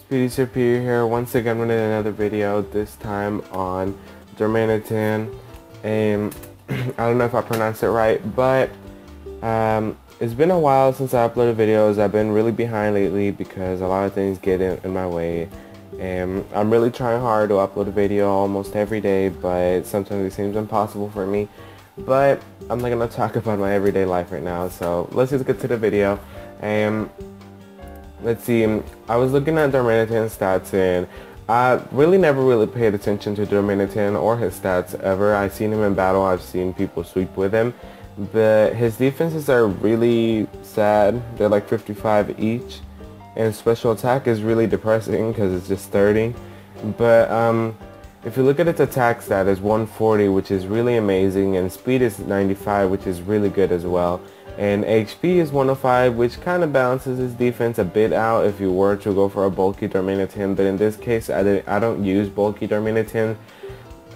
Speedy Superior here, once again with another video, this time on Darmanitan. I don't know if I pronounced it right, but it's been a while since I uploaded videos. I've been really behind lately because a lot of things get in my way. And I'm really trying hard to upload a video almost every day, but sometimes it seems impossible for me. But I'm not going to talk about my everyday life right now, so let's just get to the video. Let's see, I was looking at Darmanitan's stats and I really never really paid attention to Darmanitan or his stats ever. I've seen him in battle, I've seen people sweep with him, but his defenses are really sad. They're like 55 each, and special attack is really depressing because it's just 30. But if you look at its attack stat, it's 140, which is really amazing, and speed is 95, which is really good as well. And HP is 105, which kind of balances his defense a bit out if you were to go for a bulky Darmanitan. But in this case, I don't use bulky Darmanitan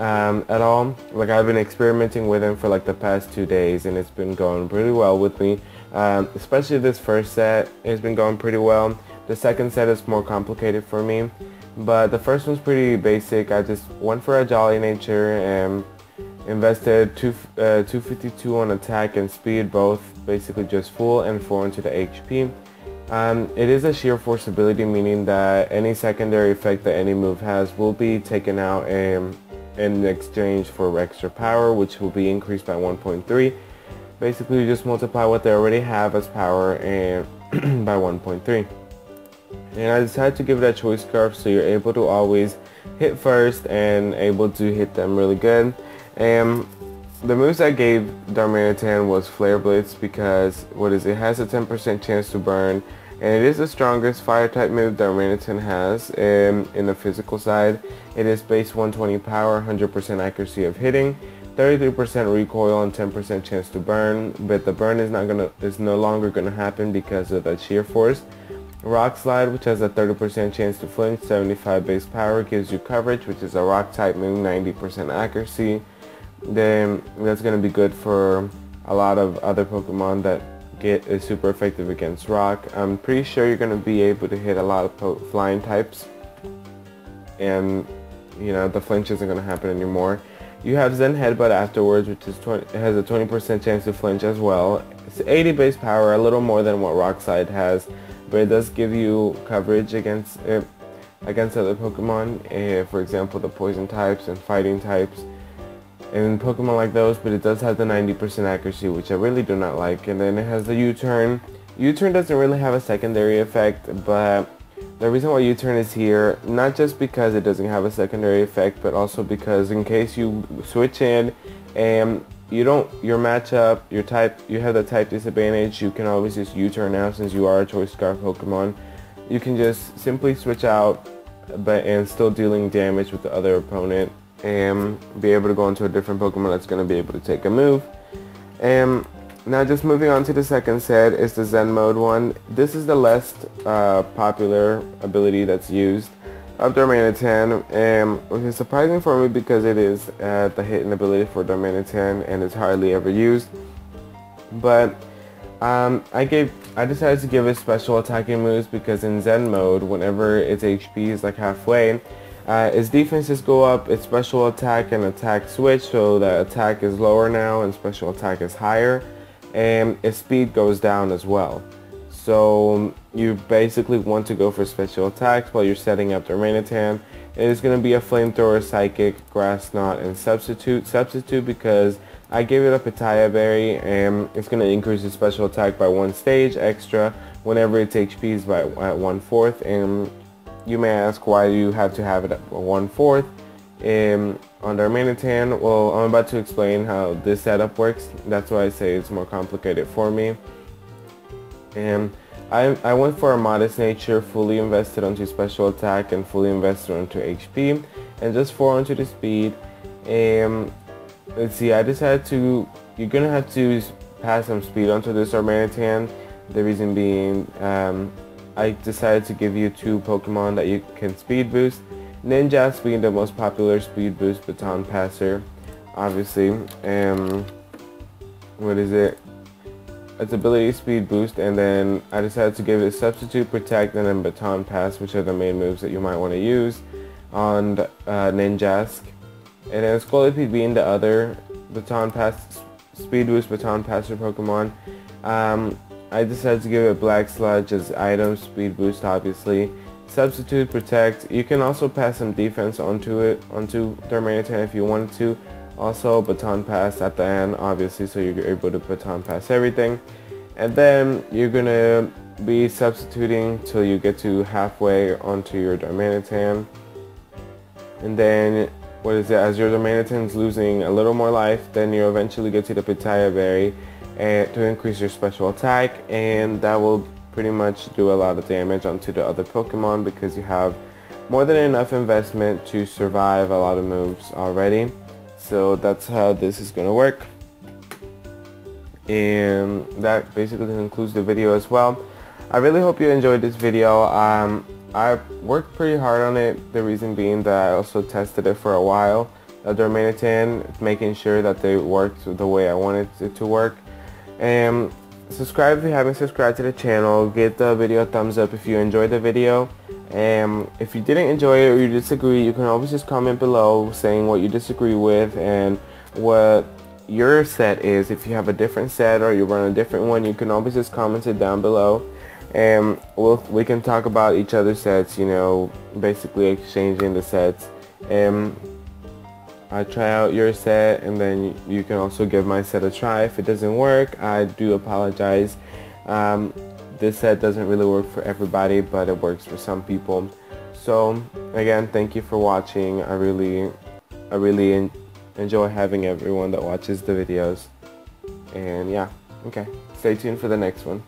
at all. Like, I've been experimenting with him for like the past 2 days, and it's been going pretty well with me. Especially this first set, it's been going pretty well. The second set is more complicated for me, but the first one's pretty basic. I just went for a jolly nature and invested 252 on attack and speed, both basically just full, and 4 into the HP. It is a sheer force ability, meaning that any secondary effect that any move has will be taken out in exchange for extra power, which will be increased by 1.3. Basically, you just multiply what they already have as power and by 1.3. And I decided to give it a choice scarf, so you're able to always hit first and able to hit them really good. The moves I gave Darmanitan was Flare Blitz because it has a 10% chance to burn, and it is the strongest fire type move Darmanitan has in the physical side. It is base 120 power, 100% accuracy of hitting, 33% recoil, and 10% chance to burn, but the burn is no longer gonna happen because of the sheer force. Rock Slide, which has a 30% chance to flinch, 75 base power, gives you coverage, which is a rock type move, 90% accuracy. Then that's going to be good for a lot of other Pokemon that is super effective against rock. I'm pretty sure you're going to be able to hit a lot of flying types, and the flinch isn't going to happen anymore. You have Zen Headbutt afterwards, which is it has a 20% chance to flinch as well. It's 80 base power, a little more than what Rock Slide has, but it does give you coverage against other Pokemon, for example the poison types and fighting types and Pokemon like those, but it does have the 90% accuracy, which I really do not like. And then it has the U-turn. U-turn doesn't really have a secondary effect, but the reason why U-turn is here, not just because it doesn't have a secondary effect, but also because in case you switch in and you have the type disadvantage, you can always just U-turn now since you are a Choice Scarf Pokemon. You can just simply switch out and still dealing damage with the other opponent and be able to go into a different Pokemon that's going to be able to take a move. And now just moving on to the second set is the Zen mode one. This is the less popular ability that's used of Darmanitan, which is surprising for me because it is the hidden ability for Darmanitan and it's hardly ever used. But I decided to give it special attacking moves because in Zen mode, whenever its HP is like halfway, its defenses go up, its special attack and attack switch, so the attack is lower now and special attack is higher, and its speed goes down as well. So you basically want to go for special attacks while you're setting up Darmanitan. It is going to be a Flamethrower, Psychic, Grass Knot, and Substitute. Substitute because I gave it a Pitaya Berry, and it's going to increase its special attack by 1 stage extra whenever its HP is at 1/4. And you may ask, why do you have to have it at 1/4 on Darmanitan? Well, I'm about to explain how this setup works. That's why I say it's more complicated for me. And I went for a Modest Nature, fully invested onto special attack and fully invested onto HP, and just 4 onto the speed. Let's see, I decided you're gonna have to pass some speed onto this Darmanitan. The reason being, I decided to give you 2 Pokemon that you can speed boost. Ninjask being the most popular speed boost baton passer, obviously. its ability speed boost, and then I decided to give it Substitute, Protect, and then Baton Pass, which are the main moves that you might want to use on Ninjask. And then Scolipede being the other Baton Pass, Speed Boost Baton Passer Pokemon. I decided to give it Black Sludge as item, Speed Boost obviously. Substitute, Protect. You can also pass some defense onto Darmanitan if you wanted to. Also Baton Pass at the end obviously, so you're able to Baton Pass everything. And then you're gonna be substituting till you get to halfway onto your Darmanitan. And then as your Darmanitan's losing a little more life, then you eventually get to the Pitaya Berry and to increase your special attack, and that will pretty much do a lot of damage onto the other Pokemon because you have more than enough investment to survive a lot of moves already. So that's how this is going to work, and that basically concludes the video as well. I really hope you enjoyed this video. I worked pretty hard on it, the reason being that I also tested it for a while, Darmanitan, making sure that they worked the way I wanted it to work. And subscribe if you haven't subscribed to the channel. Give the video a thumbs up if you enjoyed the video. And if you didn't enjoy it or you disagree, you can always just comment below saying what you disagree with and what your set is. If you have a different set or you run a different one, you can always just comment it down below. And we can talk about each other's sets, you know, basically exchanging the sets. And I try out your set, and then you can also give my set a try. If it doesn't work, I do apologize. This set doesn't really work for everybody, but it works for some people. So again, thank you for watching. I really enjoy having everyone that watches the videos. And yeah, okay, stay tuned for the next one.